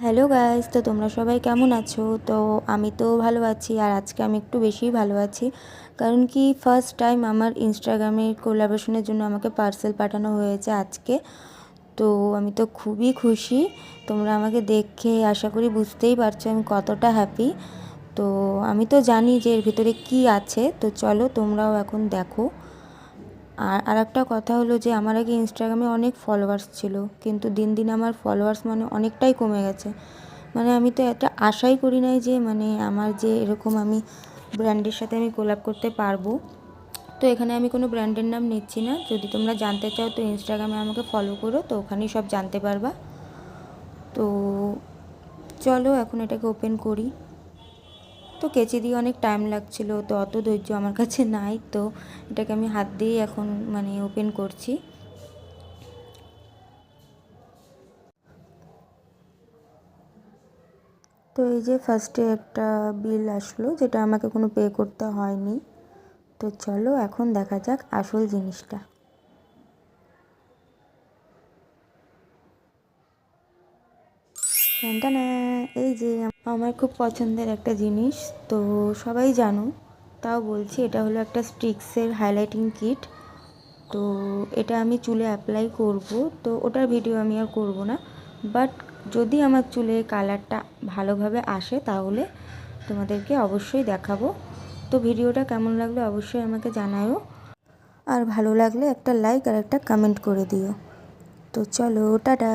Hello guys, তো তোমরা সবাই কেমন আছো? তো আমি তো ভালো আছি, আর আজকে আমি একটু বেশিই ভালো আছি। কারণ কি, ফার্স্ট টাইম আমার ইনস্টাগ্রামে কোলাবোরেশনের জন্য আমাকে পার্সেল পাঠানো হয়েছে আজকে। তো আমি তো খুবই খুশি। তোমরা আমাকে দেখে আশা করি বুঝতেই পারছো আমি কতটা হ্যাপি। তো আমি তো জানি যে এর ভিতরে কী আছে, তো চলো তোমরাও এখন দেখো। আর একটা কথা হলো যে আমার আগে ইনস্টাগ্রামে অনেক ফলোয়ার্স ছিল, কিন্তু দিন দিন আমার ফলোয়ার্স অনেকটাই কমে গেছে। আমি তো একটা আশাই করি নাই যে আমার যে এরকম আমি ব্র্যান্ডের সাথে আমি কোলাব করতে পারবো। তো এখানে আমি কোনো ব্র্যান্ডের নাম নিচ্ছি না। যদি তোমরা জানতে চাও তো ইনস্টাগ্রামে আমাকে ফলো করো, তো ওখানেই সব জানতে পারবা। তো চলো এখন এটাকে ওপেন করি। তো কেচি দিয়ে অনেক টাইম লাগছিল, তো অত ধৈর্য আমার কাছে নাই। তো এটাকে আমি হাত দিয়েই এখন ওপেন করছি। তো এই যে ফার্স্টে একটা বিল আসলো, যেটা আমাকে কোনো পে করতে হয়নি। তো চলো এখন দেখা যাক আসল জিনিসটা। টানটানা, এই যে আমার খুব পছন্দের একটা জিনিস। তো সবাই জানো, তাও বলছি, এটা হলো একটা স্টিক্সের হাইলাইটিং কিট। তো এটা আমি চুলে অ্যাপ্লাই করব। তো ওটার ভিডিও আমি আর করব না, বাট যদি আমার চুলে কালারটা ভালোভাবে আসে তাহলে তোমাদেরকে অবশ্যই দেখাবো। তো ভিডিওটা কেমন লাগলো অবশ্যই আমাকে জানাও, আর ভালো লাগলে একটা লাইক আর একটা কমেন্ট করে দিও। তো চলো, টাটা।